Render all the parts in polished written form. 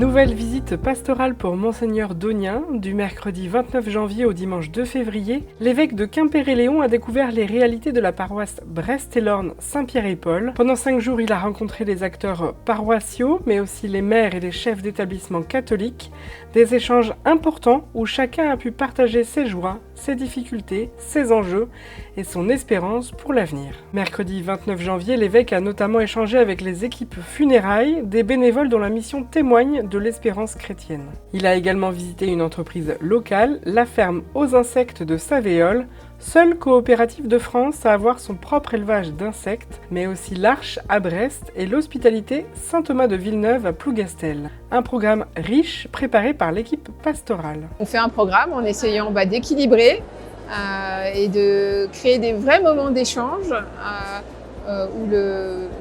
Nouvelle visite pastorale pour Monseigneur Donien. Du mercredi 29 janvier au dimanche 2 février, l'évêque de Quimper-et-Léon a découvert les réalités de la paroisse Brest-et-Lorne Saint-Pierre-et-Paul. Pendant 5 jours, il a rencontré les acteurs paroissiaux, mais aussi les maires et les chefs d'établissements catholiques. Des échanges importants où chacun a pu partager ses joies, ses difficultés, ses enjeux et son espérance pour l'avenir. Mercredi 29 janvier, l'évêque a notamment échangé avec les équipes funérailles, des bénévoles dont la mission témoigne de l'espérance chrétienne. Il a également visité une entreprise locale, la ferme aux insectes de Savéole, seule coopérative de France à avoir son propre élevage d'insectes, mais aussi l'Arche à Brest et l'Hospitalité Saint-Thomas de Villeneuve à Plougastel. Un programme riche préparé par l'équipe pastorale. On fait un programme en essayant d'équilibrer et de créer des vrais moments d'échange où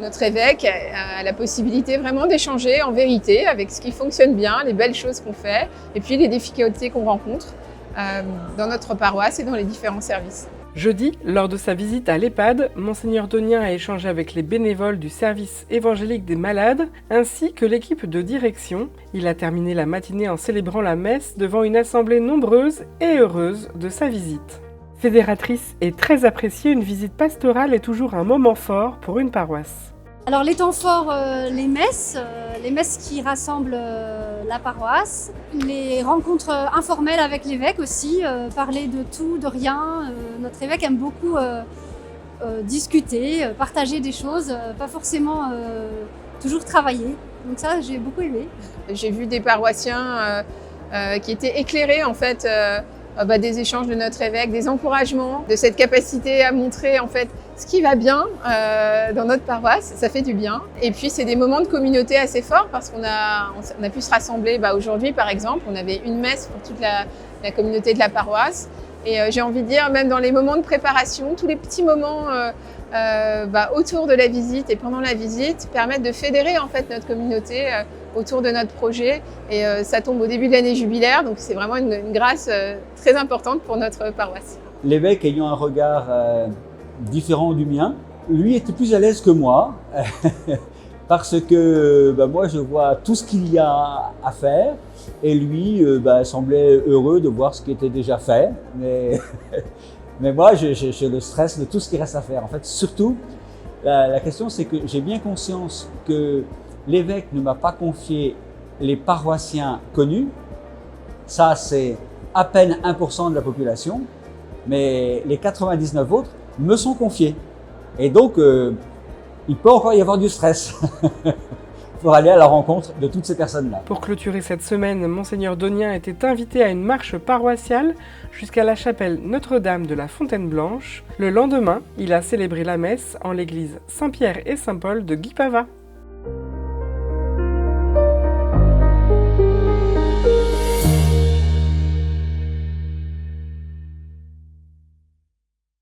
notre évêque a la possibilité vraiment d'échanger en vérité avec ce qui fonctionne bien, les belles choses qu'on fait et puis les difficultés qu'on rencontre dans notre paroisse et dans les différents services. Jeudi, lors de sa visite à l'EHPAD, Monseigneur Donien a échangé avec les bénévoles du service évangélique des malades ainsi que l'équipe de direction. Il a terminé la matinée en célébrant la messe devant une assemblée nombreuse et heureuse de sa visite. Fédératrice et très appréciée, une visite pastorale est toujours un moment fort pour une paroisse. Alors les temps forts, les messes qui rassemblent la paroisse, les rencontres informelles avec l'évêque aussi, parler de tout, de rien. Notre évêque aime beaucoup discuter, partager des choses, pas forcément toujours travailler. Donc ça, j'ai beaucoup aimé. J'ai vu des paroissiens qui étaient éclairés en fait des échanges de notre évêque, des encouragements, de cette capacité à montrer en fait ce qui va bien dans notre paroisse, ça fait du bien. Et puis c'est des moments de communauté assez forts parce qu'on a pu se rassembler. Aujourd'hui par exemple, on avait une messe pour toute la communauté de la paroisse. Et j'ai envie de dire, même dans les moments de préparation, tous les petits moments autour de la visite et pendant la visite permettent de fédérer en fait notre communauté autour de notre projet. Et ça tombe au début de l'année jubilaire, donc c'est vraiment une grâce très importante pour notre paroisse. L'évêque ayant un regard différent du mien, lui était plus à l'aise que moi parce que moi je vois tout ce qu'il y a à faire et lui semblait heureux de voir ce qui était déjà fait, mais moi je le stresse de tout ce qui reste à faire. En fait, surtout la question c'est que j'ai bien conscience que l'évêque ne m'a pas confié les paroissiens connus, ça c'est à peine 1% de la population, mais les 99 autres me sont confiés. Et donc, il peut encore y avoir du stress pour aller à la rencontre de toutes ces personnes-là. Pour clôturer cette semaine, Monseigneur Donien était invité à une marche paroissiale jusqu'à la chapelle Notre-Dame de la Fontaine-Blanche. Le lendemain, il a célébré la messe en l'église Saint-Pierre et Saint-Paul de Guipava.